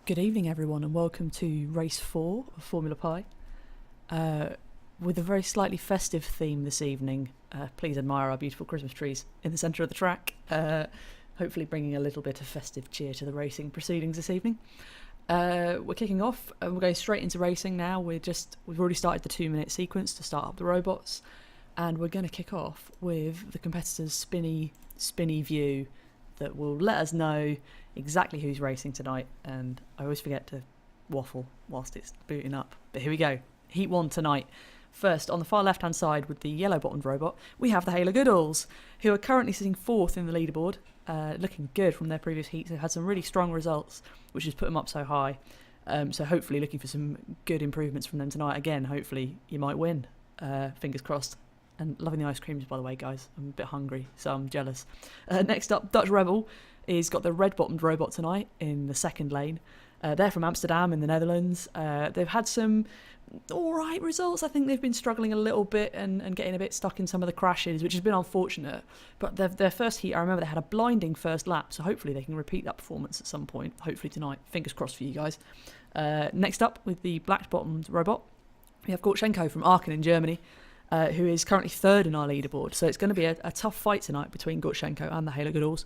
Good evening, everyone, and welcome to race 4 of FormulaPi. With a very slightly festive theme this evening. Please admire our beautiful Christmas trees in the centre of the track. Hopefully bringing a little bit of festive cheer to the racing proceedings this evening. We're kicking off and we're going straight into racing now. We've already started the 2-minute sequence to start up the robots, and we're going to kick off with the competitors' spinny view that will let us know exactly who's racing tonight. And I always forget to waffle whilst it's booting up, but here we go. Heat 1 tonight. First, on the far left hand side with the yellow bottomed robot, we have the Hayler Goodalls, who are currently sitting 4th in the leaderboard, looking good from their previous heats. They've had some really strong results, which has put them up so high. So hopefully looking for some good improvements from them tonight. Again, hopefully you might win. Fingers crossed. And loving the ice creams, by the way, guys. I'm a bit hungry, so I'm jealous. Next up, Dutch Rebel is got the red-bottomed robot tonight in the second lane. They're from Amsterdam in the Netherlands. They've had some all-right results. I think they've been struggling a little bit and getting a bit stuck in some of the crashes, which has been unfortunate. But their first heat, I remember they had a blinding first lap, so hopefully they can repeat that performance at some point, hopefully tonight. Fingers crossed for you guys. Next up, with the black-bottomed robot, we have Gorchenko from Aachen in Germany. Who is currently 3rd in our leaderboard. So it's going to be a tough fight tonight between Gorchenko and the Hayler Goodalls.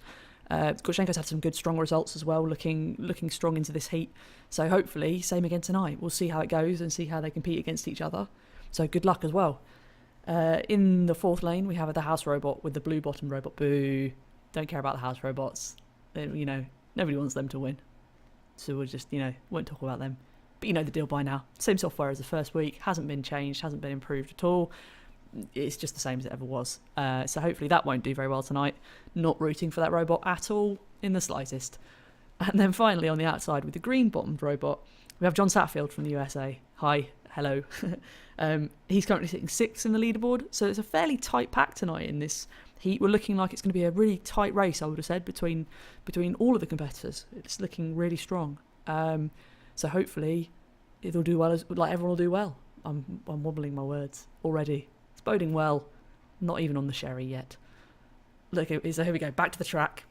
Gorchenko's had some good strong results as well, looking strong into this heat. So hopefully, same again tonight. We'll see how it goes and see how they compete against each other. So good luck as well. In the 4th lane, we have the house robot with the blue bottom robot. Boo. Don't care about the house robots. Nobody wants them to win. So we'll just, won't talk about them. But you know the deal by now. Same software as the first week. Hasn't been changed. Hasn't been improved at all. It's just the same as it ever was. So hopefully that won't do very well tonight. Not rooting for that robot at all in the slightest. And then finally on the outside with the green-bottomed robot, we have John Satfield from the USA. Hi. Hello. He's currently sitting 6th in the leaderboard. So it's a fairly tight pack tonight in this heat. We're looking like it's going to be a really tight race, I would have said, between all of the competitors. It's looking really strong. So hopefully it'll do well, everyone will do well. I'm wobbling my words already. It's boding well. Not even on the sherry yet. Look, so here we go. Back to the track.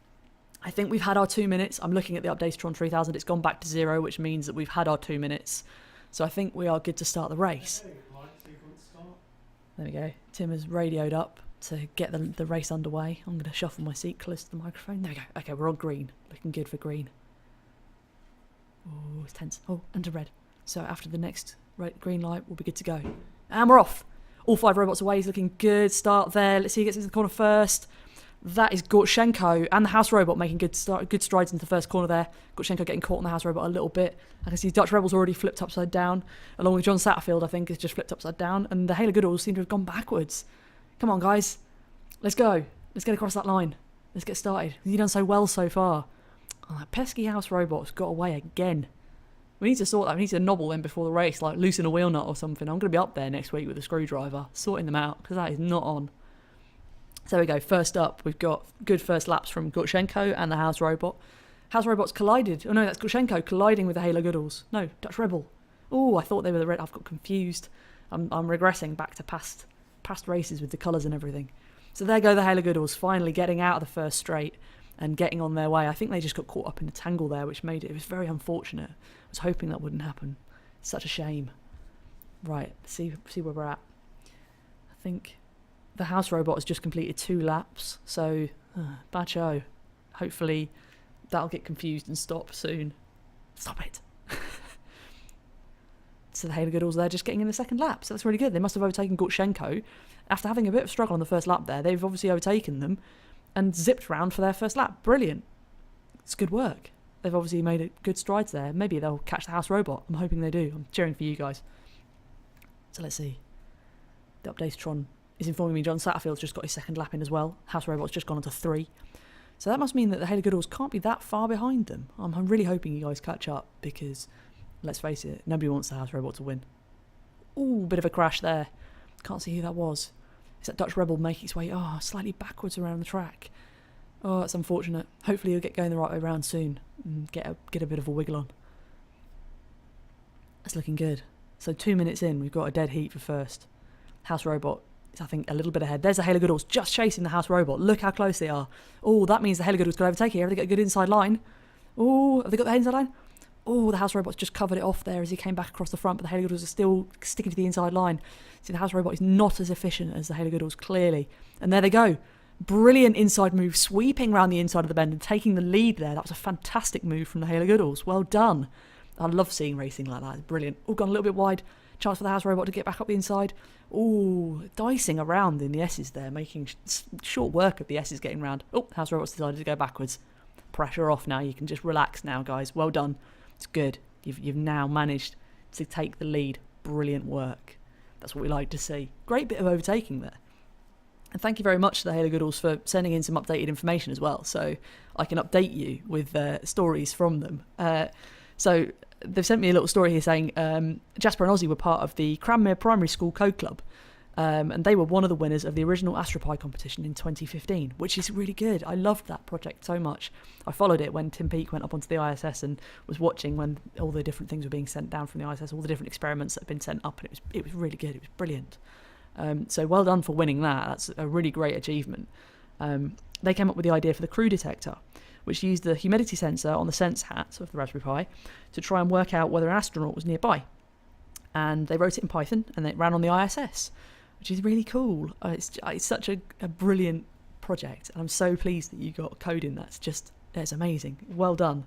I think we've had our 2 minutes. I'm looking at the Updatetron 3000. It's gone back to 0, which means that we've had our 2 minutes. So I think we are good to start the race. There we go. Tim has radioed up to get the race underway. I'm going to shuffle my seat close to the microphone. There we go. Okay, we're on green. Looking good for green. Oh, it's tense. Oh, and to red. So after the next green light, we'll be good to go. And we're off. All 5 robots away. He's looking good. Start there. Let's see who gets into the corner first. That is Gorchenko and the house robot making good strides into the first corner there. Gorchenko getting caught in the house robot a little bit. I can see Dutch Rebel's already flipped upside down, along with John Satterfield, I think, has just flipped upside down. And the Hayler Goodalls seem to have gone backwards. Come on, guys. Let's go. Let's get across that line. Let's get started. You've done so well so far. Oh, that pesky house robot's got away again. We need to sort that. We need to nobble them before the race, like loosen a wheel nut or something. I'm going to be up there next week with a screwdriver, sorting them out, because that is not on. So there we go. First up, we've got good first laps from Gorchenko and the house robot. House robot's collided. Oh no, that's Gorchenko colliding with the Hayler Goodalls. No, Dutch Rebel. Oh, I thought they were the red. I've got confused. I'm regressing back to past races with the colours and everything. So there go the Hayler Goodalls, finally getting out of the first straight and getting on their way. I think they just got caught up in a tangle there, which made it was very unfortunate. I was hoping that wouldn't happen. Such a shame. Right, see where we're at. I think the house robot has just completed 2 laps, so bad show. Hopefully that'll get confused and stop soon. Stop it. So the Hayler Goodalls, they're just getting in the second lap, so that's really good. They must have overtaken Gorchenko. After having a bit of struggle on the first lap there, they've obviously overtaken them and zipped round for their first lap. Brilliant. It's good work. They've obviously made good strides there. Maybe they'll catch the house robot. I'm hoping they do. I'm cheering for you guys. So let's see. The Updatetron is informing me John Satterfield's just got his second lap in as well. House robot's just gone on to 3. So that must mean that the Hayler Goodalls can't be that far behind them. I'm really hoping you guys catch up because, let's face it, nobody wants the house robot to win. Ooh, bit of a crash there. Can't see who that was. Is that Dutch Rebel making its way slightly backwards around the track? Oh, that's unfortunate. Hopefully he'll get going the right way round soon and get a bit of a wiggle on. That's looking good. So 2 minutes in, we've got a dead heat for first. House robot is, I think, a little bit ahead. There's the Hayler Goodalls just chasing the house robot. Look how close they are. Oh, that means the Hayler Goodalls could overtake here. Have they got a good inside line? Oh, have they got the inside line? Oh, the house robots just covered it off there as he came back across the front, but the Haley Goodalls are still sticking to the inside line. See, the house robot is not as efficient as the Haley Goodalls, clearly. And there they go. Brilliant inside move, sweeping around the inside of the bend and taking the lead there. That was a fantastic move from the Haley Goodalls. Well done. I love seeing racing like that. It's brilliant. Oh, gone a little bit wide. Chance for the house robot to get back up the inside. Oh, dicing around in the S's there, making short work of the S's getting round. Oh, house robot's decided to go backwards. Pressure off now. You can just relax now, guys. Well done. It's good. You've now managed to take the lead. Brilliant work. That's what we like to see. Great bit of overtaking there. And thank you very much to the Haley Goodalls for sending in some updated information as well, so I can update you with stories from them. So they've sent me a little story here saying Jasper and Ozzy were part of the Cranmere Primary School Code Club, and they were one of the winners of the original AstroPi competition in 2015, which is really good. I loved that project so much. I followed it when Tim Peake went up onto the ISS and was watching when all the different things were being sent down from the ISS, all the different experiments that had been sent up, and it was really good. It was brilliant. So well done for winning that. That's a really great achievement. They came up with the idea for the crew detector, which used the humidity sensor on the sense hat of the Raspberry Pi to try and work out whether an astronaut was nearby. And they wrote it in Python, and it ran on the ISS, which is really cool. It's such a brilliant project, and I'm so pleased that you got code in that. It's amazing. Well done.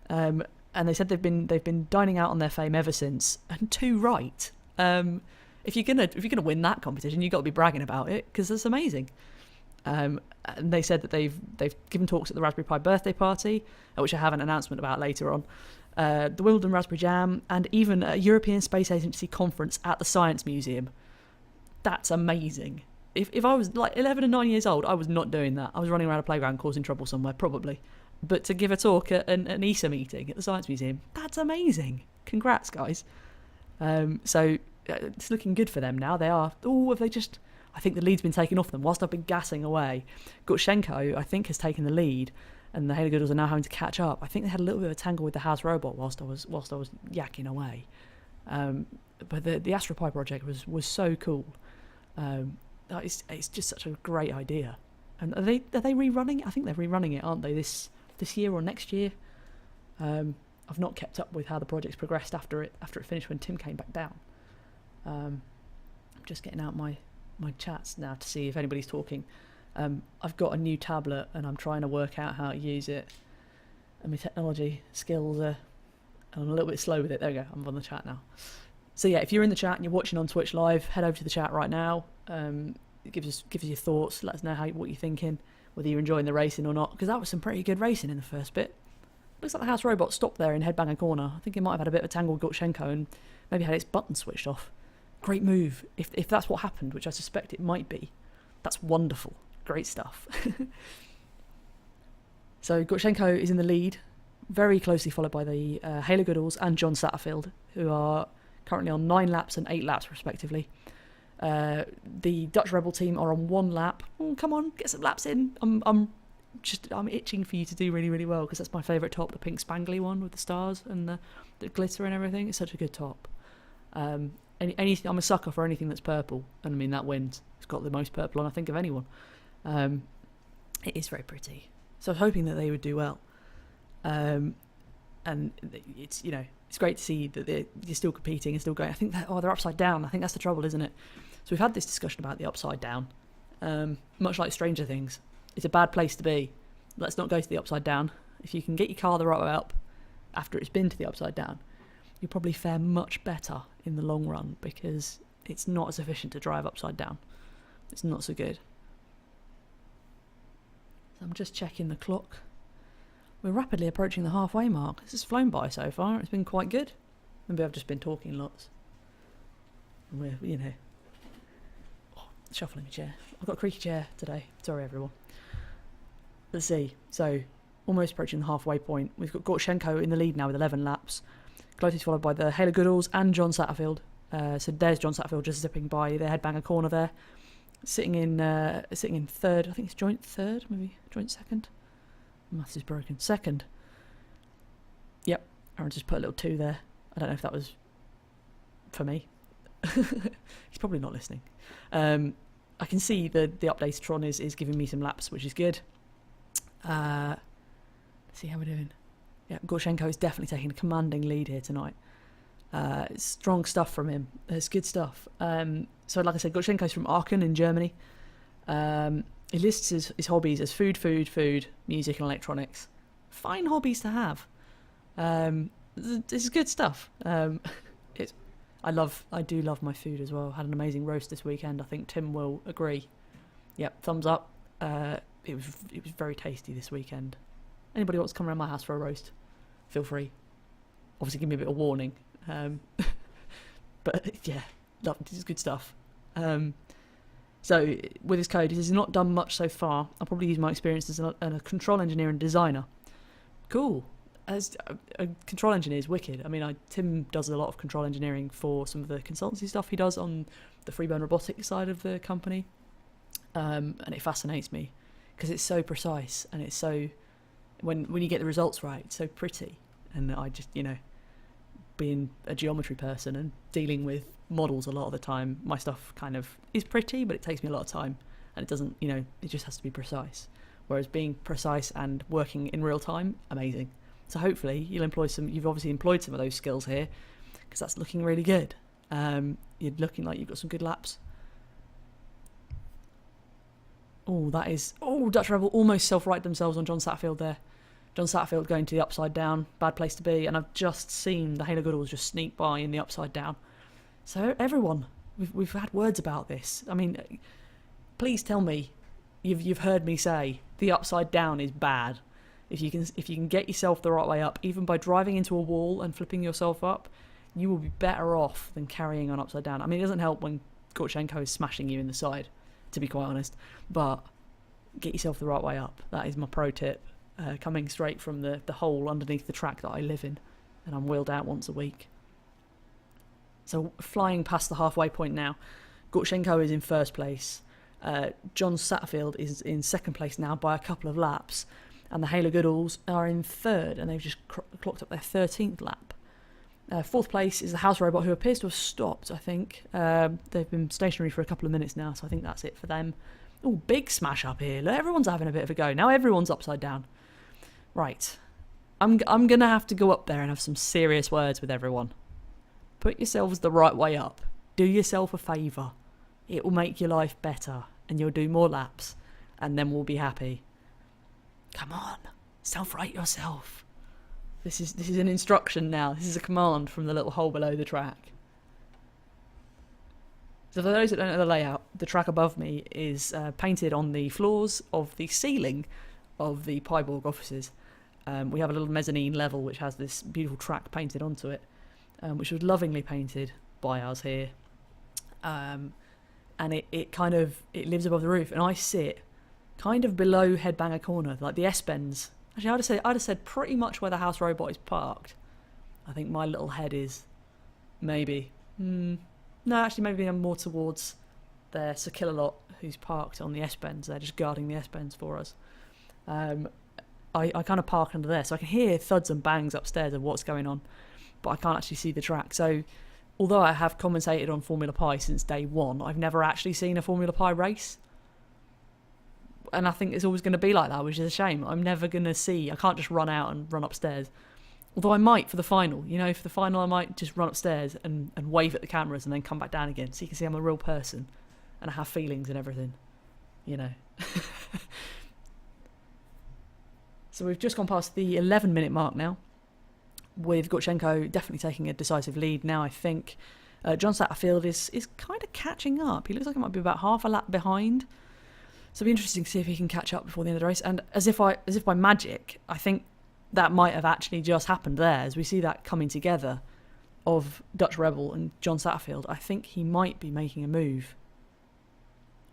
And they said they've been dining out on their fame ever since, and too right. If you're gonna win that competition, you've got to be bragging about it because it's amazing. And they said that they've given talks at the Raspberry Pi birthday party, which I have an announcement about later on, the Wimbledon Raspberry Jam, and even a European Space Agency conference at the Science Museum. That's amazing. If I was like 11 and 9 years old, I was not doing that. I was running around a playground causing trouble somewhere, probably. But to give a talk at an ESA meeting at the Science Museum, that's amazing. Congrats, guys. So it's looking good for them now. They are... Oh, have they just... I think the lead's been taken off them whilst I've been gassing away. Gutshenko, I think, has taken the lead, and the Haley Goodalls are now having to catch up. I think they had a little bit of a tangle with the house robot whilst I was yakking away. But the AstroPi project was so cool. It's just such a great idea. And are they rerunning it? I think they're rerunning it, aren't they? This year or next year? I've not kept up with how the project's progressed after it finished when Tim came back down. I'm just getting out my chats now to see if anybody's talking. I've got a new tablet and I'm trying to work out how to use it, and my technology skills are... I'm a little bit slow with it. There we go, I'm on the chat now. So yeah, if you're in the chat and you're watching on Twitch live, head over to the chat right now. Give us your thoughts, let us know what you're thinking, whether you're enjoying the racing or not, because that was some pretty good racing in the first bit. Looks like the house robot stopped there in Headbanger Corner. I think it might have had a bit of a tangle with Gutshenko and maybe had its button switched off. Great move. If that's what happened, which I suspect it might be, that's wonderful. Great stuff. So Gutshenko is in the lead, very closely followed by the Haley Goodalls and John Satterfield, who are currently on 9 laps and 8 laps respectively. The Dutch Rebel team are on 1 lap. Oh, come on, get some laps in. I'm itching for you to do really, really well, because that's my favourite top, the pink spangly one with the stars and the glitter and everything. It's such a good top. I'm a sucker for anything that's purple, and I mean that wins. It's got the most purple on I think of anyone. It is very pretty, so I was hoping that they would do well. And it's great to see that you're still competing and still going. I think that they're upside down. I think that's the trouble, isn't it? So we've had this discussion about the upside down, much like Stranger Things. It's a bad place to be. Let's not go to the upside down. If you can get your car the right way up after it's been to the upside down, you'll probably fare much better in the long run, because it's not as efficient to drive upside down. It's not so good. So I'm just checking the clock. We're rapidly approaching the halfway mark. This has flown by so far. It's been quite good. Maybe I've just been talking lots. And we're, shuffling my chair. I've got a creaky chair today. Sorry, everyone. Let's see. So, almost approaching the halfway point. We've got Gutshenko in the lead now with 11 laps. Closely followed by the Haley Goodalls and John Satterfield. So there's John Satterfield just zipping by the Headbanger Corner there. Sitting in third. I think it's joint third, maybe joint second. Maths is broken. Second. Yep. Aaron just put a little 2 there. I don't know if that was for me. He's probably not listening. I can see the updated Tron is giving me some laps, which is good. Let's see how we're doing. Yeah, Gorchenko is definitely taking a commanding lead here tonight. It's strong stuff from him. It's good stuff. So like I said, Gorchenko's from Aachen in Germany. He lists his hobbies as food, music and electronics. Fine hobbies to have. This is good stuff. I do love my food as well. Had an amazing roast this weekend. I think Tim will agree. Yep, thumbs up. It was very tasty this weekend. Anybody wants to come around my house for a roast, feel free. Obviously give me a bit of warning. But yeah, this is good stuff. So with his code, he's not done much so far. I'll probably use my experience as a control engineer and designer. Cool. As a control engineer is wicked. I mean, Tim does a lot of control engineering for some of the consultancy stuff he does on the Freeburn robotics side of the company. And it fascinates me because it's so precise and it's so, when you get the results right, it's so pretty. And I just, being a geometry person and dealing with models a lot of the time, my stuff kind of is pretty, but it takes me a lot of time and it doesn't, it just has to be precise. Whereas being precise and working in real time, amazing. So hopefully you've obviously employed some of those skills here because that's looking really good. You're looking like you've got some good laps. Dutch Rebel almost self-right themselves on John Satterfield there. John Satterfield going to the upside down, bad place to be, and I've just seen the Halo Goodalls just sneak by in the upside down. So everyone, we've had words about this. I mean, please tell me you've heard me say the upside down is bad. If you can get yourself the right way up, even by driving into a wall and flipping yourself up, you will be better off than carrying on upside down. I mean, it doesn't help when Gorchenko is smashing you in the side, to be quite honest, but get yourself the right way up. That is my pro tip, coming straight from the hole underneath the track that I live in, and I'm wheeled out once a week. So flying past the halfway point now, Gorchenko is in first place. John Satterfield is in second place now by a couple of laps, and the Halo Goodalls are in third, and they've just clocked up their 13th lap. Fourth place is the House Robot, who appears to have stopped, I think. They've been stationary for a couple of minutes now, so I think that's it for them. Oh, big smash up here. Look, everyone's having a bit of a go. Now everyone's upside down. Right. I'm going to have to go up there and have some serious words with everyone. Put yourselves the right way up. Do yourself a favour. It will make your life better, and you'll do more laps, and then we'll be happy. Come on. Self-right yourself. This is an instruction now. This is a command from the little hole below the track. So for those that don't know the layout, the track above me is painted on the floors of the ceiling of the Pyborg offices. We have a little mezzanine level which has this beautiful track painted onto it, which was lovingly painted by us here. And it lives above the roof, and I sit kind of below Headbanger Corner, like the S-bends. Actually, I'd have said pretty much where the House Robot is parked. I think my little head is maybe. No, actually, maybe I'm more towards their Sir Killalot, who's parked on the S-bends. They're just guarding the S-bends for us. I kind of park under there, so I can hear thuds and bangs upstairs of what's going on, but I can't actually see the track. So, although I have commentated on FormulaPi since day one, I've never actually seen a FormulaPi race. And I think it's always going to be like that, which is a shame. I'm never going to see. I can't just run out and run upstairs. Although I might for the final. For the final I might just run upstairs and wave at the cameras and then come back down again, so you can see I'm a real person and I have feelings and everything. So we've just gone past the 11-minute mark now, with Gorchenko definitely taking a decisive lead now, I think. John Satterfield is kind of catching up. He looks like he might be about half a lap behind. So it'll be interesting to see if he can catch up before the end of the race. And as if by magic, I think that might have actually just happened there. As we see that coming together of Dutch Rebel and John Satterfield, I think he might be making a move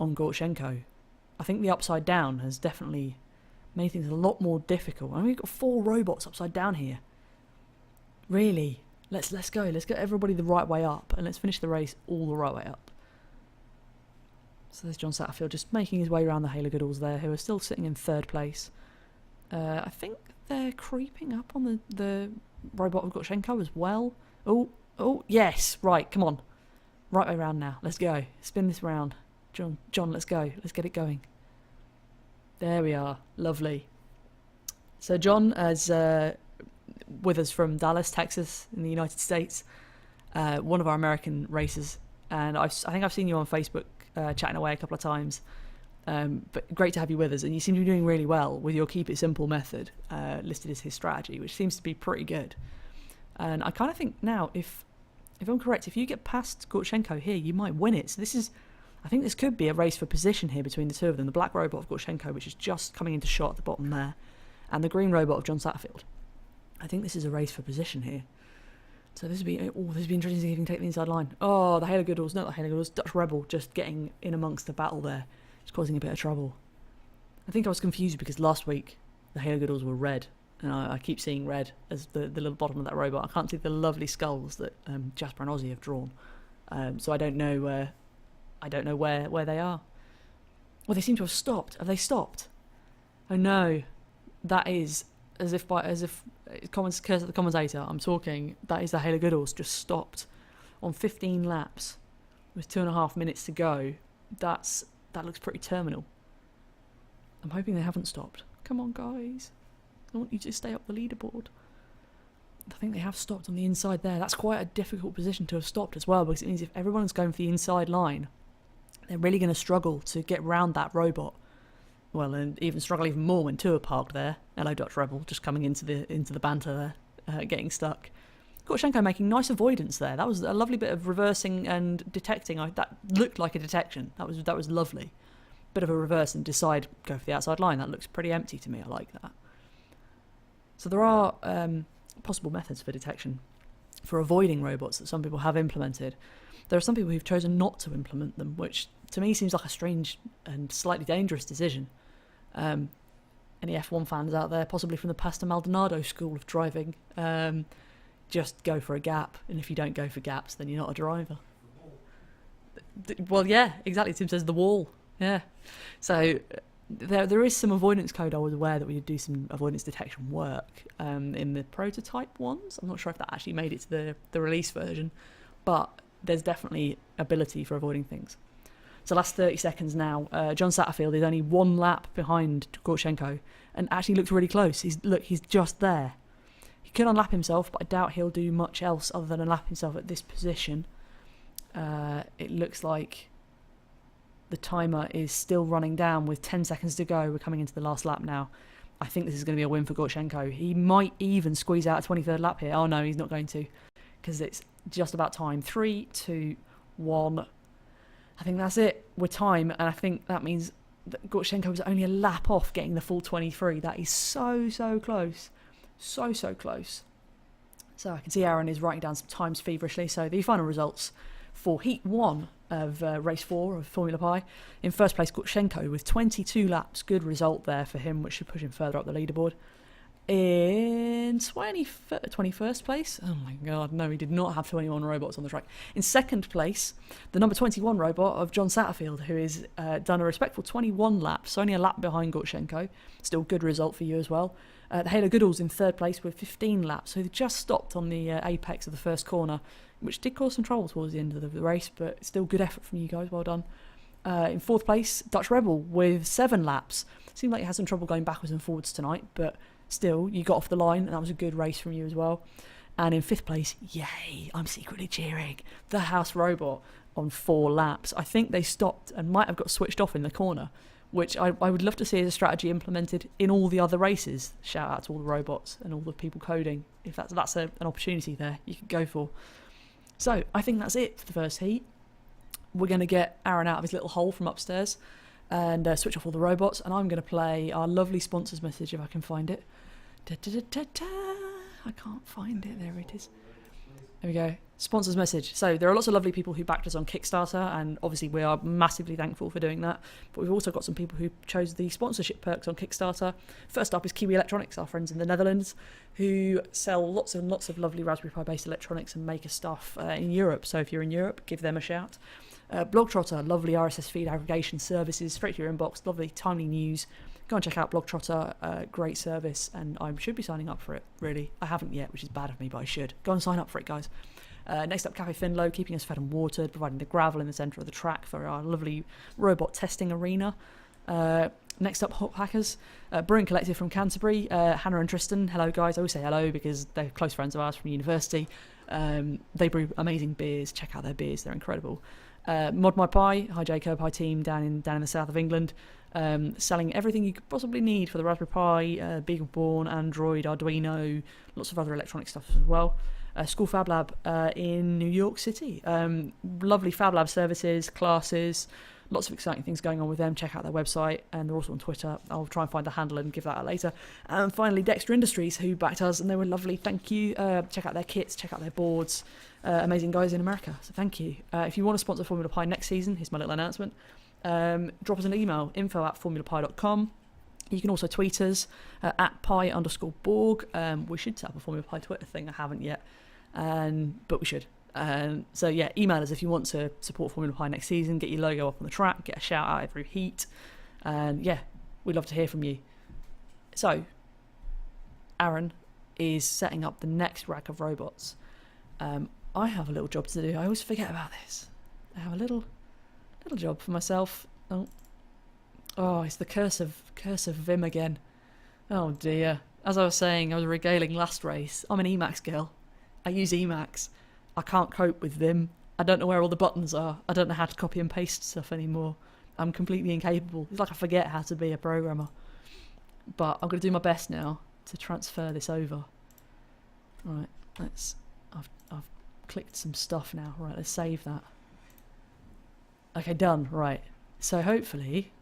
on Gorchenko. I think the upside down has definitely made things a lot more difficult. I mean, we've got 4 robots upside down here. Really, let's go. Let's get everybody the right way up, and let's finish the race all the right way up. So there's John Satterfield just making his way around the Halo Goodalls there, who are still sitting in third place. I think they're creeping up on the robot of Gorchenko as well. Oh, yes. Right, come on. Right way around now. Let's go. Spin this round. John, let's go. Let's get it going. There we are. Lovely. So John has with us from Dallas, Texas, in the United States. One of our American racers, and I think I've seen you on Facebook chatting away a couple of times. But great to have you with us, and you seem to be doing really well with your keep it simple method listed as his strategy, which seems to be pretty good. And I kind of think now, if I'm correct, if you get past Gorchenko here, you might win it. So I think this could be a race for position here between the two of them. The black robot of Gorchenko, which is just coming into shot at the bottom there, and the green robot of John Satterfield. I think this is a race for position here. So this would be interesting to see if he can take the inside line. Oh, the Halo Goodalls, not the Halo Goodalls, Dutch Rebel just getting in amongst the battle there. It's causing a bit of trouble. I think I was confused because last week the Halo Goodalls were red, and I keep seeing red as the little bottom of that robot. I can't see the lovely skulls that Jasper and Ozzy have drawn, so I don't know where they are. Well, they seem to have stopped. Have they stopped? Oh no, that is as if curse of the commentator. I'm talking. That is the Halo Goodalls just stopped on 15 laps with 2.5 minutes to go. That looks pretty terminal. I'm hoping they haven't stopped. Come on, guys. I want you to stay up the leaderboard. I think they have stopped on the inside there. That's quite a difficult position to have stopped as well, because it means if everyone's going for the inside line, they're really going to struggle to get round that robot. Well, and even struggle even more when two are parked there. Hello, Dutch Rebel, just coming into the banter there, getting stuck. Gorchenko making nice avoidance there. That was a lovely bit of reversing and detecting. That looked like a detection. That was lovely. Bit of a reverse and go for the outside line. That looks pretty empty to me. I like that. So there are possible methods for detection, for avoiding robots that some people have implemented. There are some people who've chosen not to implement them, which to me seems like a strange and slightly dangerous decision. Any F1 fans out there, possibly from the Pastor Maldonado school of driving, just go for a gap, and if you don't go for gaps, then you're not a driver. Well, yeah, exactly. Tim says the wall. Yeah. So there is some avoidance code. I was aware that we would do some avoidance detection work in the prototype ones. I'm not sure if that actually made it to the release version, but there's definitely ability for avoiding things. So last 30 seconds now. John Satterfield is only 1 lap behind Gorchenko and actually looks really close. He's just there. He could unlap himself, but I doubt he'll do much else other than unlap himself at this position. It looks like the timer is still running down with 10 seconds to go. We're coming into the last lap now. I think this is going to be a win for Gorchenko. He might even squeeze out a 23rd lap here. Oh no, he's not going to, because it's just about time. 3, 2, 1. I think that's it. We're time, and I think that means that Gorchenko was only a lap off getting the full 23. That is so close. So close. So I can see Aaron is writing down some times feverishly. So the final results for Heat 1 of Race 4 of FormulaPi. In first place, Gorchenko with 22 laps. Good result there for him, which should push him further up the leaderboard. In 21st place, oh my god, no, he did not have 21 robots on the track. In second place, the number 21 robot of John Satterfield, who has done a respectful 21 laps, only a lap behind Gorchenko. Still good result for you as well. The Halo Goodalls in third place with 15 laps, so they just stopped on the apex of the first corner, which did cause some trouble towards the end of the race, but still good effort from you guys, well done. In fourth place, Dutch Rebel with 7 laps. Seemed like you had some trouble going backwards and forwards tonight, but still, you got off the line, and that was a good race from you as well. And in fifth place, yay, I'm secretly cheering, the House Robot on 4 laps. I think they stopped and might have got switched off in the corner, which I would love to see as a strategy implemented in all the other races. Shout out to all the robots and all the people coding. If that's an opportunity there, you could go for. So I think that's it for the first heat. We're going to get Aaron out of his little hole from upstairs and switch off all the robots, and I'm going to play our lovely sponsors message if I can find it. I can't find it. There it is. There we go. Sponsors message. So there are lots of lovely people who backed us on Kickstarter, and obviously we are massively thankful for doing that. But we've also got some people who chose the sponsorship perks on Kickstarter. First up is Kiwi Electronics, our friends in the Netherlands, who sell lots and lots of lovely Raspberry Pi based electronics and maker stuff in Europe. So if you're in Europe, give them a shout. Blogtrotter, lovely RSS feed aggregation services, straight to your inbox, lovely timely news. Go and check out Blogtrotter, great service, and I should be signing up for it, really. I haven't yet, which is bad of me, but I should. Go and sign up for it, guys. Next up, Café Findlow, keeping us fed and watered, providing the gravel in the centre of the track for our lovely robot testing arena. Next up, Hop Hackers, Brewing Collective from Canterbury. Hannah and Tristan, hello guys. I always say hello because they're close friends of ours from university. They brew amazing beers. Check out their beers; they're incredible. Mod My Pi, hi Jacob, hi team down in the south of England. Selling everything you could possibly need for the Raspberry Pi, BeagleBorn, Android, Arduino, lots of other electronic stuff as well. School Fab Lab in New York City. Lovely Fab Lab services, classes, lots of exciting things going on with them. Check out their website, and they're also on Twitter. I'll try and find the handle and give that out later. And finally, DEXTER Industries, who backed us, and they were lovely. Thank you. Check out their kits, check out their boards. Amazing guys in America, so thank you. If you want to sponsor Formula Pi next season, here's my little announcement. Drop us an email, info@formulapi.com. You can also tweet us at pi_borg. We should set up a Formula Pi Twitter thing. I haven't yet, but we should. So yeah, email us if you want to support Formula Pi next season. Get your logo up on the track. Get a shout out every heat. And yeah, we'd love to hear from you. So, Aaron is setting up the next rack of robots. I have a little job to do. I always forget about this. I have a little job for myself. Oh, it's the curse of Vim again. Oh dear. As I was saying, I was regaling last race. I'm an Emacs girl. I use Emacs. I can't cope with Vim. I don't know where all the buttons are. I don't know how to copy and paste stuff anymore. I'm completely incapable. It's like I forget how to be a programmer. But I'm going to do my best now to transfer this over. Right, I've clicked some stuff now. Right, let's save that. Okay, done. Right. So hopefully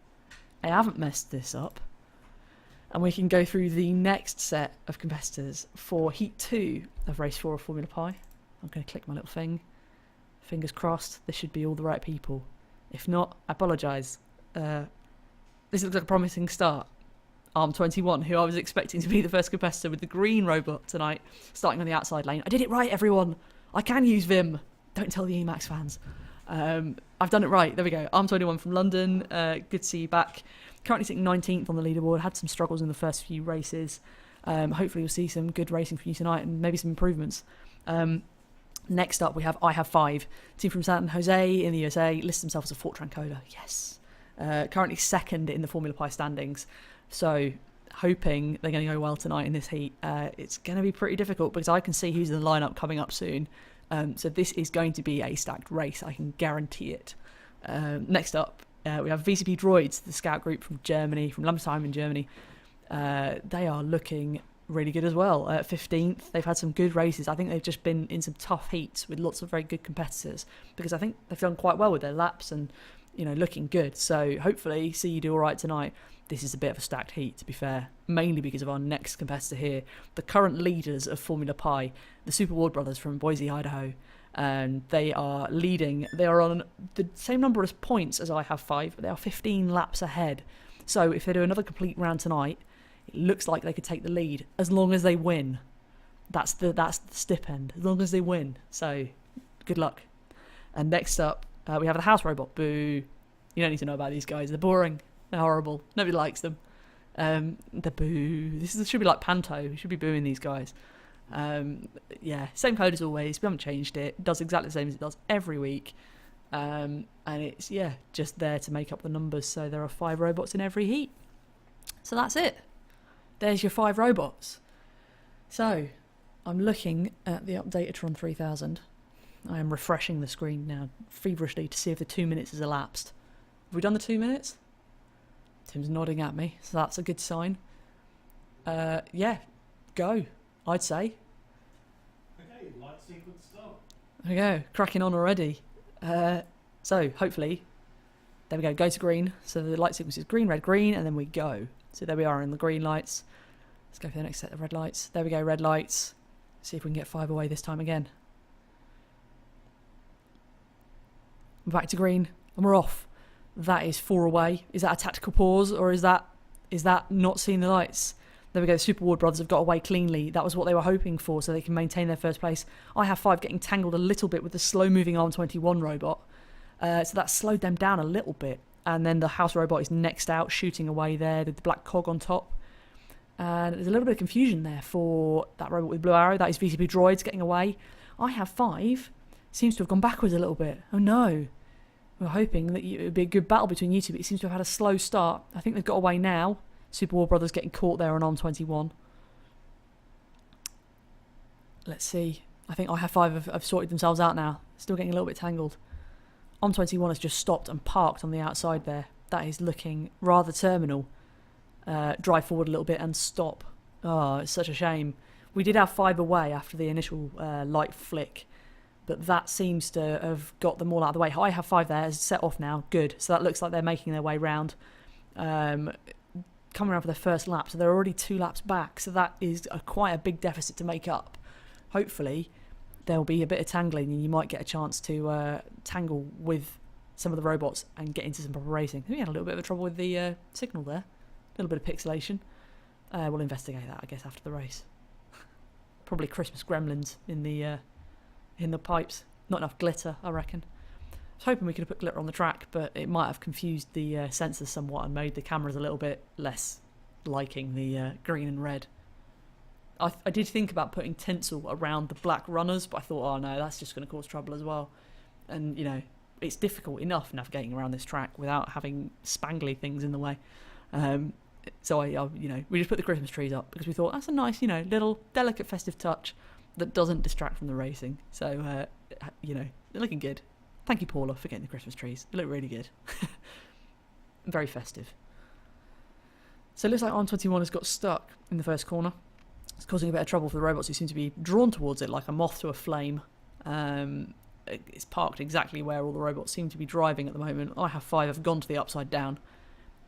I haven't messed this up, and we can go through the next set of competitors for Heat 2 of Race 4 of Formula Pi. I'm going to click my little thing. Fingers crossed, this should be all the right people. If not, I apologise. This looks like a promising start. Arm21, who I was expecting to be the first competitor with the green robot tonight, starting on the outside lane. I did it right, everyone. I can use Vim. Don't tell the Emacs fans. I've done it right. There we go. Arm21 from London. Good to see you back. Currently sitting 19th on the leaderboard. Had some struggles in the first few races. Hopefully we'll see some good racing from you tonight and maybe some improvements. Next up we have I Have 5. Team from San Jose in the USA. Lists themselves as a Fortran coder. Yes. Currently second in the Formula Pi standings. So hoping they're going to go well tonight in this heat. It's going to be pretty difficult because I can see who's in the lineup coming up soon. So this is going to be a stacked race. I can guarantee it. Next up, we have VCP Droids, the scout group from Germany, from Lumsheim in Germany. They are looking really good as well. 15th, they've had some good races. I think they've just been in some tough heats with lots of very good competitors because I think they've done quite well with their laps and, you know, looking good. So hopefully, see you do all right tonight. This is a bit of a stacked heat, to be fair, mainly because of our next competitor here, the current leaders of Formula Pi, the Super Ward brothers from Boise, Idaho. And they are leading. They are on the same number of points as I Have 5, but they are 15 laps ahead. So if they do another complete round tonight, it looks like they could take the lead as long as they win. That's the stipend, as long as they win. So good luck. And next up, we have the house robot. Boo. You don't need to know about these guys. They're boring. They're horrible. Nobody likes them. The boo. This should be like Panto. We should be booing these guys. Yeah, same code as always. We haven't changed it. It does exactly the same as it does every week. And it's, yeah, just there to make up the numbers. So there are 5 robots in every heat. So that's it. There's your 5 robots. So I'm looking at the Updatatron 3000. I am refreshing the screen now feverishly to see if the 2 minutes has elapsed. Have we done the 2 minutes? Tim's nodding at me, so that's a good sign. Yeah, go, I'd say. Okay, light sequence start. There we go, cracking on already. So, hopefully, there we go to green. So the light sequence is green, red, green, and then we go. So there we are in the green lights. Let's go for the next set of red lights. There we go, red lights. See if we can get 5 away this time again. We're back to green, and we're off. That is 4 away. Is that a tactical pause, or is that not seeing the lights? There we go. The Super Ward brothers have got away cleanly. That was what they were hoping for, so they can maintain their first place. I Have 5 getting tangled a little bit with the slow-moving Arm21 robot. So that slowed them down a little bit. And then the house robot is next out, shooting away there, the black cog on top. And there's a little bit of confusion there for that robot with blue arrow. That is VCP Droids getting away. I Have 5 seems to have gone backwards a little bit. Oh no. We were hoping that it would be a good battle between you two, but it seems to have had a slow start. I think they've got away now. Super War Brothers getting caught there on On21. Let's see. I think I Have 5 have sorted themselves out now. Still getting a little bit tangled. On21 has just stopped and parked on the outside there. That is looking rather terminal. Drive forward a little bit and stop. Oh, it's such a shame. We did have 5 away after the initial light flick, but that seems to have got them all out of the way. I Have 5 there is set off now. Good. So that looks like they're making their way round. Coming around for their first lap, so they're already 2 laps back. So that is quite a big deficit to make up. Hopefully, there'll be a bit of tangling and you might get a chance to tangle with some of the robots and get into some proper racing. We had a little bit of trouble with the signal there. A little bit of pixelation. We'll investigate that, I guess, after the race. Probably Christmas gremlins in the pipes. Not enough glitter, I reckon. I was hoping we could have put glitter on the track, but it might have confused the sensors somewhat and made the cameras a little bit less liking the green and red. I did think about putting tinsel around the black runners, but I thought, oh no, that's just going to cause trouble as well. And, you know, it's difficult enough navigating around this track without having spangly things in the way. So we just put the Christmas trees up because we thought that's a nice, little delicate festive touch that doesn't distract from the racing. So, they're looking good. Thank you, Paula, for getting the Christmas trees. They look really good. Very festive. So it looks like On21 has got stuck in the first corner. It's causing a bit of trouble for the robots who seem to be drawn towards it like a moth to a flame. It's parked exactly where all the robots seem to be driving at the moment. I Have 5 have gone to the upside down.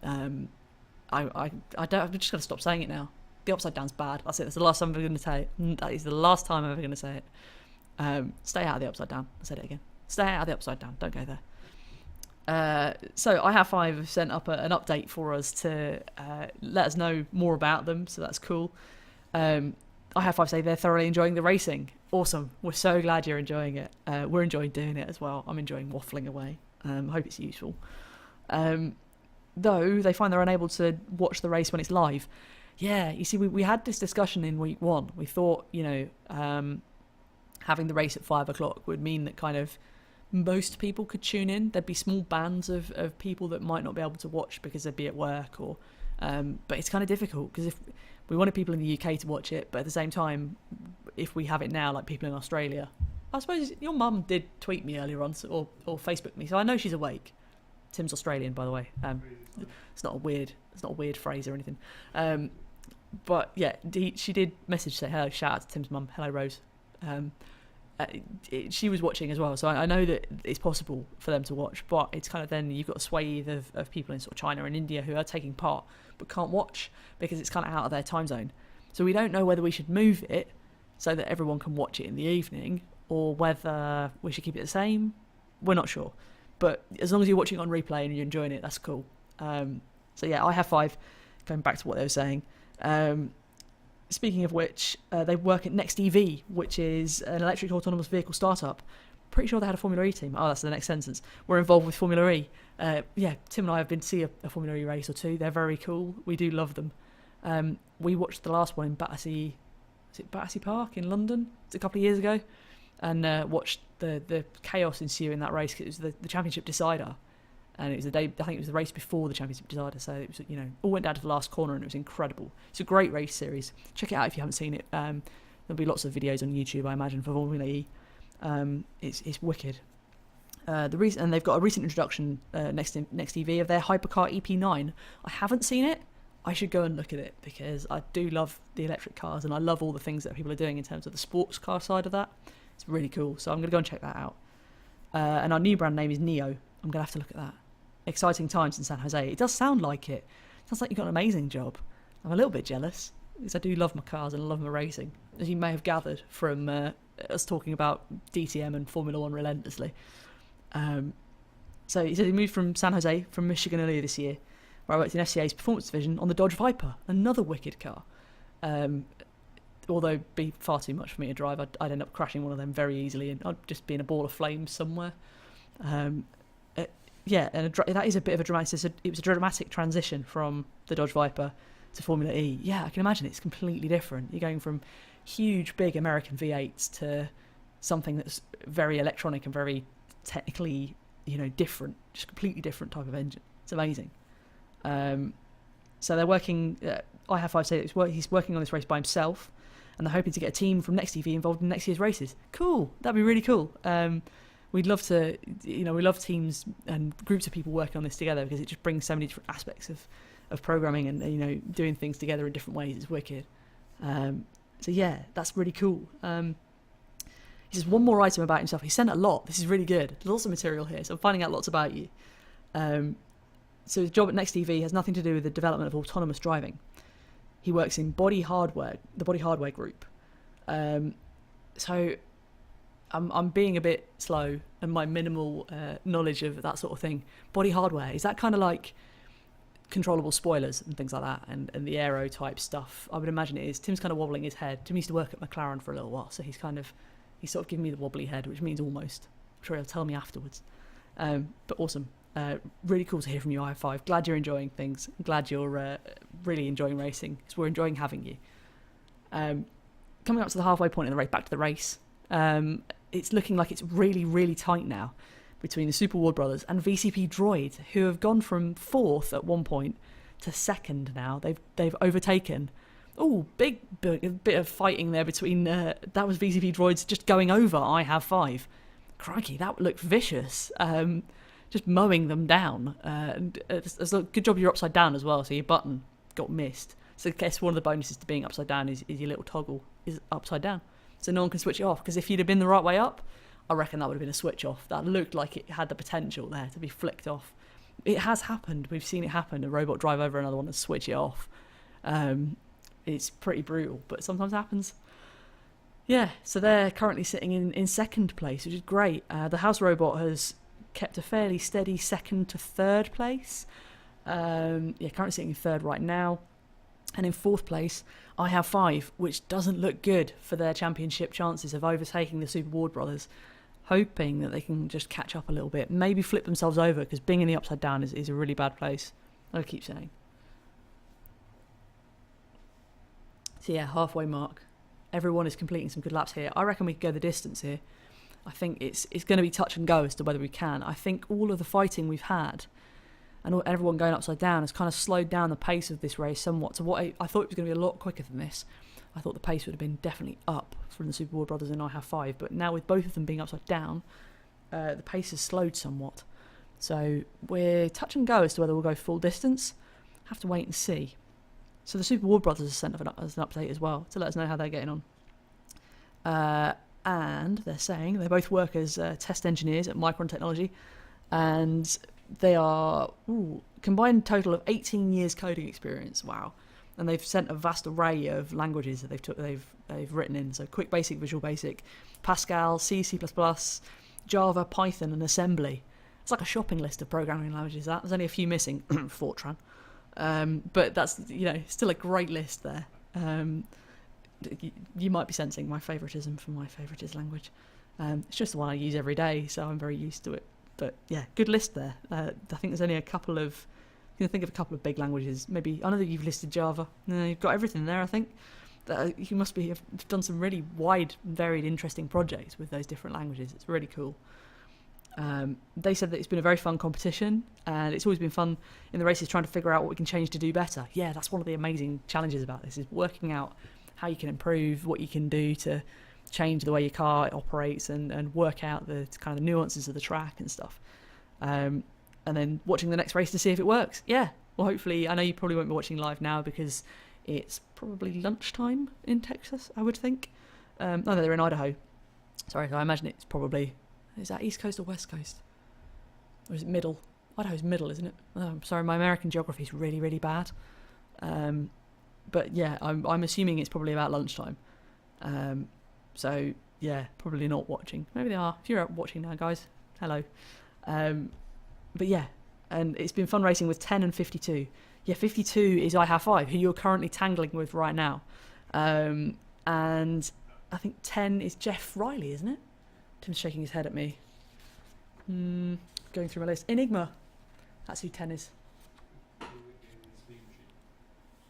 I'm just going to stop saying it now. The upside down's bad. That's it. That's the last time I'm ever going to say it. That is the last time I'm ever going to say it. Stay out of the upside down. I said it again. Stay out of the upside down. Don't go there. So I Have 5 have sent up an update for us to let us know more about them. So that's cool. I Have 5 say they're thoroughly enjoying the racing. Awesome. We're so glad you're enjoying it. We're enjoying doing it as well. I'm enjoying waffling away. Hope it's useful. Though they find they're unable to watch the race when it's live. Yeah, you see, we had this discussion in week 1. We thought, having the race at 5 o'clock would mean that kind of most people could tune in. There'd be small bands of people that might not be able to watch because they'd be at work or... but it's kind of difficult because if we wanted people in the UK to watch it, but at the same time, if we have it now, like people in Australia, I suppose your mum did tweet me earlier on or Facebook me, so I know she's awake. Tim's Australian, by the way. It's not a weird phrase or anything. But yeah, she did message say hello. Shout out to Tim's mum. Hello, Rose. She was watching as well, so I know that it's possible for them to watch, but it's kind of then you've got a swathe of people in sort of China and India who are taking part but can't watch because it's kind of out of their time zone. So we don't know whether we should move it so that everyone can watch it in the evening or whether we should keep it the same. We're not sure, but as long as you're watching on replay and you're enjoying it, that's cool. So yeah, I Have 5, going back to what they were saying. Speaking of which, they work at Next EV, which is an electric autonomous vehicle startup. Pretty sure they had a Formula E team. Oh, that's the next sentence. We're involved with Formula E. Yeah, Tim and I have been to see a Formula E race or two. They're very cool. We do love them. We watched the last one in Battersea Park in London? It's a couple of years ago. And watched the chaos ensue in that race. It was the championship decider. And it was the day, I think it was the race before the championship decider. So it was, all went down to the last corner and it was incredible. It's a great race series. Check it out if you haven't seen it. There'll be lots of videos on YouTube, I imagine, for Formula E. It's wicked. And they've got a recent introduction next EV of their hypercar EP9. I haven't seen it. I should go and look at it because I do love the electric cars and I love all the things that people are doing in terms of the sports car side of that. It's really cool. So I'm going to go and check that out. And our new brand name is Neo. I'm going to have to look at that. Exciting times in San Jose. It does sound like it. It sounds like you've got an amazing job. I'm a little bit jealous because I do love my cars and I love my racing, as you may have gathered from us talking about DTM and Formula One relentlessly. So he said he moved from San Jose, from Michigan earlier this year, where I worked in FCA's performance division on the Dodge Viper, another wicked car. Although it'd be far too much for me to drive, I'd end up crashing one of them very easily and I'd just be in a ball of flames somewhere. Yeah, and that is a bit of a dramatic... It was a dramatic transition from the Dodge Viper to Formula E. Yeah, I can imagine it's completely different. You're going from huge, big American V8s to something that's very electronic and very technically different, just completely different type of engine. It's amazing. So they're working. I have 5 say he's working on this race by himself, and they're hoping to get a team from Next TV involved in next year's races. Cool, that'd be really cool. We'd love to, we love teams and groups of people working on this together because it just brings so many different aspects of programming and doing things together in different ways. It's wicked. So yeah, that's really cool. He says one more item about himself. He sent a lot. This is really good. There's lots of material here, so I'm finding out lots about you. So his job at Next TV has nothing to do with the development of autonomous driving. He works in the body hardware group. So I'm being a bit slow and my minimal knowledge of that sort of thing. Body hardware, is that kind of like controllable spoilers and things like that and the aero type stuff? I would imagine it is. Tim's kind of wobbling his head. Tim used to work at McLaren for a little while, so he's sort of giving me the wobbly head, which means almost. I'm sure he'll tell me afterwards. But awesome. Really cool to hear from you, I5. Glad you're enjoying things. Glad you're really enjoying racing, because we're enjoying having you. Coming up to the halfway point in the race, back to the race. It's looking like it's really, really tight now between the Super Ward brothers and VCP Droid, who have gone from 4th at one point to 2nd now. They've overtaken. Oh, big bit of fighting there between. That was VCP Droids just going over I Have 5. Crikey, that looked vicious. Just mowing them down. Good job you're upside down as well, so your button got missed. So I guess one of the bonuses to being upside down is your little toggle is upside down. So no one can switch it off, because if you'd have been the right way up, I reckon that would have been a switch off. That looked like it had the potential there to be flicked off. It has happened. We've seen it happen. A robot drive over another one and switch it off. It's pretty brutal, but sometimes happens. Yeah, so they're currently sitting in 2nd place, which is great. The house robot has kept a fairly steady 2nd to 3rd place. Currently sitting in 3rd right now. And in 4th place, I Have 5, which doesn't look good for their championship chances of overtaking the Super Ward brothers. Hoping that they can just catch up a little bit. Maybe flip themselves over, because being in the upside down is a really bad place. I'll keep saying. So yeah, halfway mark. Everyone is completing some good laps here. I reckon we could go the distance here. I think it's going to be touch and go as to whether we can. I think all of the fighting we've had and everyone going upside down has kind of slowed down the pace of this race somewhat to what I thought it was going to be a lot quicker than this. I thought the pace would have been definitely up from the Super Ward brothers and I Have 5, but now with both of them being upside down, the pace has slowed somewhat. So we're touch and go as to whether we'll go full distance. Have to wait and see. So the Super Ward brothers are sent as an update as well to let us know how they're getting on. And they're saying they both work as test engineers at Micron Technology, and they are combined total of 18 years coding experience. Wow. And they've sent a vast array of languages that they've written in. So Quick Basic, Visual Basic, Pascal, C, C++, Java, Python, and Assembly. It's like a shopping list of programming languages. There's only a few missing. Fortran. But that's still a great list there. You might be sensing my favoritism for my favoritist language. It's just the one I use every day, so I'm very used to it. But yeah, good list there. I think there's only a couple of. You can think of a couple of big languages. Maybe I know that you've listed Java. You've got everything there. I think you must have done some really wide, varied, interesting projects with those different languages. It's really cool. They said that it's been a very fun competition, and it's always been fun in the races trying to figure out what we can change to do better. Yeah, that's one of the amazing challenges about this, is working out how you can improve, what you can do to change the way your car operates and work out the kind of the nuances of the track and stuff. And then watching the next race to see if it works. Yeah, well, hopefully, I know you probably won't be watching live now because it's probably lunchtime in Texas, I would think. No, they're in Idaho. Sorry, so I imagine it's probably... Is that East Coast or West Coast? Or is it middle? Idaho's middle, isn't it? Oh, I'm sorry, my American geography is really, really bad. But yeah, I'm assuming it's probably about lunchtime. So yeah, probably not watching. Maybe they are. If you're watching now, guys, hello. But yeah, and it's been fun racing with 10 and 52. Yeah, 52 is I Have 5, who you're currently tangling with right now. And I think 10 is Jeff Riley, isn't it? Tim's shaking his head at me. Going through my list. Enigma. That's who 10 is.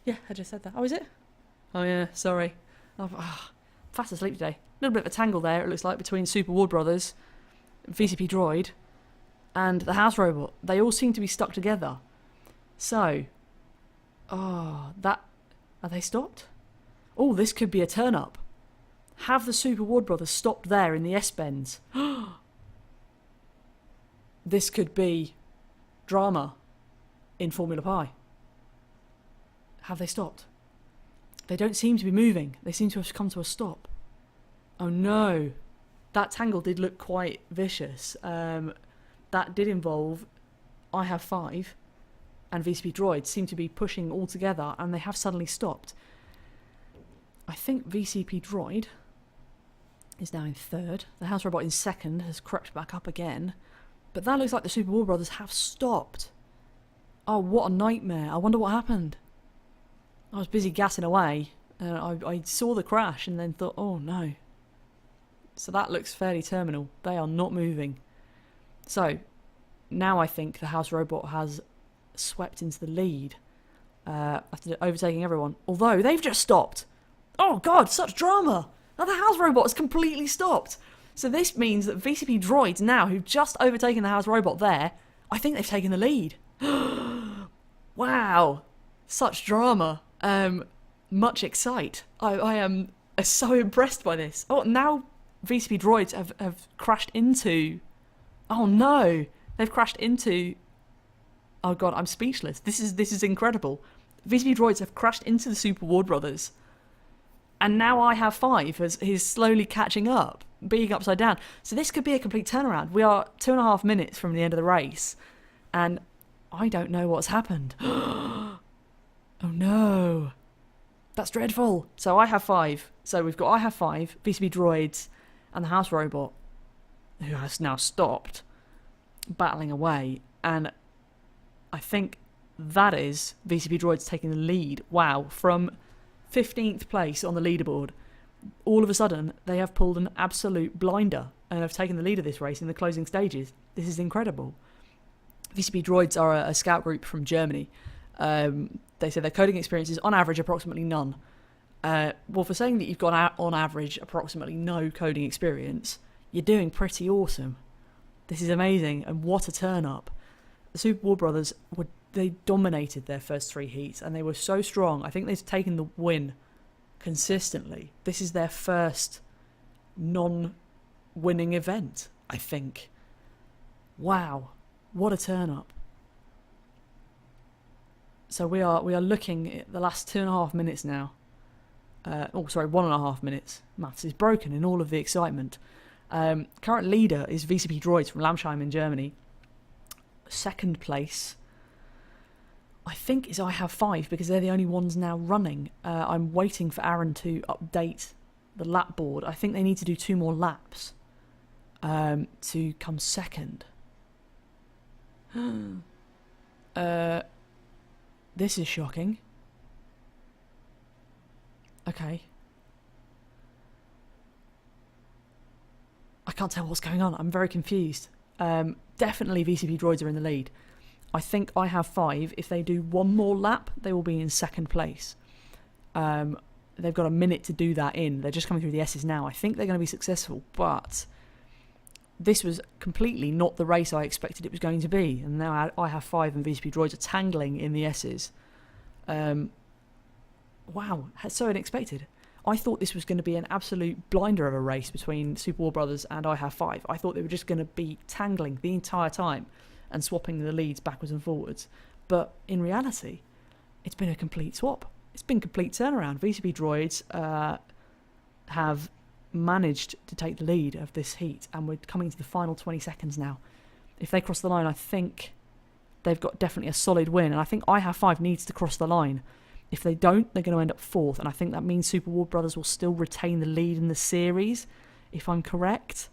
Yeah, I just said that. Oh, is it? Oh, yeah, sorry. Fast asleep today. A little bit of a tangle there, it looks like, between Super Ward Brothers, VCP Droid, and the house robot, they all seem to be stuck together. So, are they stopped? Oh, this could be a turn-up. Have the Super Ward Brothers stopped there in the S-bends? This could be drama in FormulaPi. Have they stopped? They don't seem to be moving. They seem to have come to a stop. Oh no. That tangle did look quite vicious. That did involve I Have 5 and VCP Droids seem to be pushing all together, and they have suddenly stopped. I think VCP Droid is now in third. The house robot in second has crept back up again. But that looks like the Super War Brothers have stopped. Oh, what a nightmare. I wonder what happened. I was busy gassing away. I saw the crash and then thought, oh no. So that looks fairly terminal. They are not moving. So, now I think the house robot has swept into the lead after overtaking everyone. Although, they've just stopped. Oh god, such drama. Now the house robot has completely stopped. So this means that VCP Droids now, who've just overtaken the house robot there, I think they've taken the lead. Wow. Such drama. Much excite. I am so impressed by this. Oh, now VCP Droids have crashed into... Oh no. They've crashed into... Oh god, I'm speechless. This is incredible. VCP Droids have crashed into the Super Ward Brothers. And now I Have 5 is slowly catching up, being upside down. So this could be a complete turnaround. We are 2.5 minutes from the end of the race, and I don't know what's happened. Oh no. That's dreadful. So I Have 5. So we've got I Have 5, VCP Droids, and the house robot, who has now stopped battling away. And I think that is VCP Droids taking the lead. Wow, from 15th place on the leaderboard, all of a sudden they have pulled an absolute blinder and have taken the lead of this race in the closing stages. This is incredible. VCP Droids are a scout group from Germany. They say their coding experience is on average approximately none. Well, for saying that you've got on average approximately no coding experience, you're doing pretty awesome. This is amazing, and what a turn up. The Super War Brothers they dominated their first 3 heats, and they were so strong. I think they've taken the win consistently. This is their first non-winning event, I think. Wow, what a turn up. So we are looking at the last 2.5 minutes now. 1.5 minutes. Maths is broken in all of the excitement. Current leader is VCP Droids from Lamsheim in Germany. Second place, I think, is I Have 5, because they're the only ones now running. I'm waiting for Aaron to update the lap board. I think they need to do 2 more laps to come second. This is shocking. Okay. I can't tell what's going on. I'm very confused. Definitely VCP Droids are in the lead. I think I Have 5. If they do 1 more lap, they will be in second place. They've got a minute to do that in. They're just coming through the S's now. I think they're going to be successful, but this was completely not the race I expected it was going to be. And now I Have 5 and VCP Droids are tangling in the S's. Wow, so unexpected. I thought this was going to be an absolute blinder of a race between Super War Brothers and I Have 5. I thought they were just going to be tangling the entire time and swapping the leads backwards and forwards. But in reality, it's been a complete swap. It's been a complete turnaround. VCP Droids have managed to take the lead of this heat, and we're coming to the final 20 seconds now. If they cross the line, I think they've got definitely a solid win, and I think I Have 5 needs to cross the line. If they don't, they're going to end up 4th, and I think that means Super War Brothers will still retain the lead in the series, if I'm correct.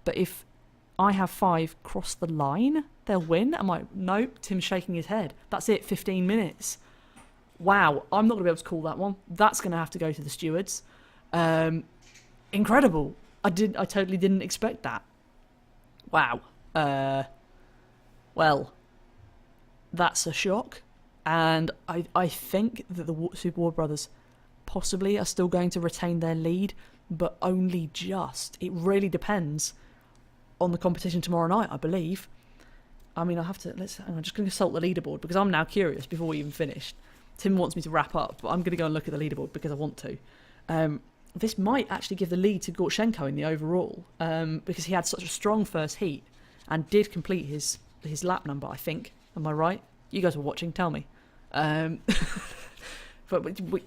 But if I Have 5 cross the line, they'll win. Nope, Tim's shaking his head. That's it, 15 minutes. Wow, I'm not going to be able to call that one. That's going to have to go to the stewards. Incredible. I totally didn't expect that. Wow. Well, that's a shock. And I think that the Super War Brothers possibly are still going to retain their lead, but only just. It really depends on the competition tomorrow night, I believe. I mean, I'm just going to consult the leaderboard because I'm now curious before we even finished. Tim wants me to wrap up, but I'm going to go and look at the leaderboard because I want to. This might actually give the lead to Gorchenko in the overall because he had such a strong first heat and did complete his lap number, I think. Am I right? You guys were watching, tell me. But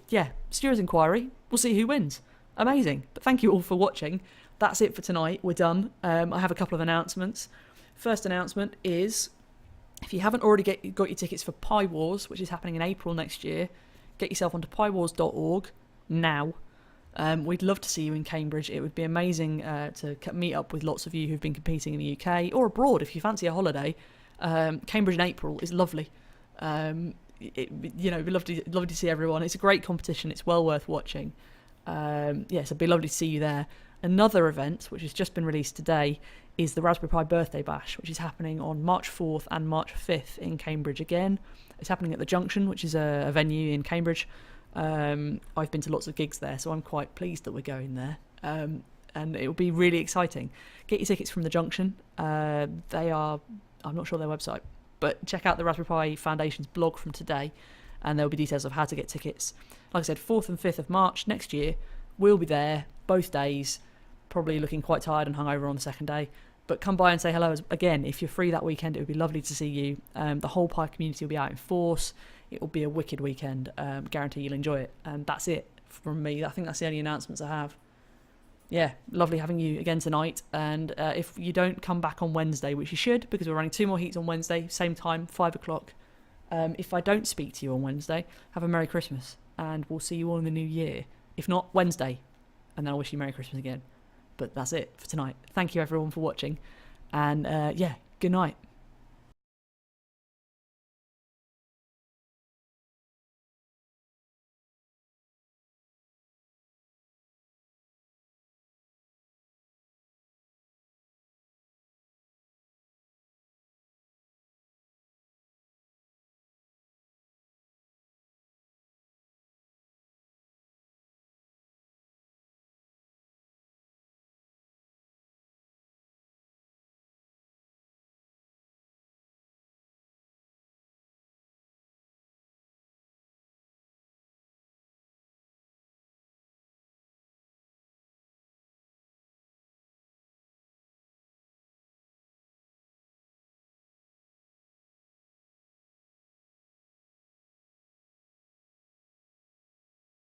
yeah, steerer's inquiry. We'll see who wins. Amazing. But thank you all for watching. That's it for tonight. We're done. I have a couple of announcements. First announcement is, if you haven't already got your tickets for Pi Wars, which is happening in April next year, get yourself onto piwars.org now. We'd love to see you in Cambridge. It would be amazing to meet up with lots of you who've been competing in the UK or abroad if you fancy a holiday. Cambridge in April is lovely. We'd love to see everyone. It's a great competition. It's well worth watching. So it'd be lovely to see you there. Another event, which has just been released today, is the Raspberry Pi Birthday Bash, which is happening on March 4th and March 5th in Cambridge again. It's happening at the Junction, which is a venue in Cambridge. I've been to lots of gigs there, so I'm quite pleased that we're going there. And it will be really exciting. Get your tickets from the Junction. I'm not sure their website, but check out the Raspberry Pi Foundation's blog from today, and there will be details of how to get tickets. Like I said, 4th and 5th of March next year, we'll be there both days, probably looking quite tired and hungover on the second day. But come by and say hello again. If you're free that weekend, it would be lovely to see you. The whole Pi community will be out in force. It will be a wicked weekend. Guarantee you'll enjoy it. And that's it from me. I think that's the only announcements I have. Yeah, lovely having you again tonight. And if you don't come back on Wednesday, which you should, because we're running 2 more heats on Wednesday, same time, 5 o'clock. If I don't speak to you on Wednesday, have a Merry Christmas. And we'll see you all in the new year. If not, Wednesday. And then I'll wish you Merry Christmas again. But that's it for tonight. Thank you everyone for watching. And good night.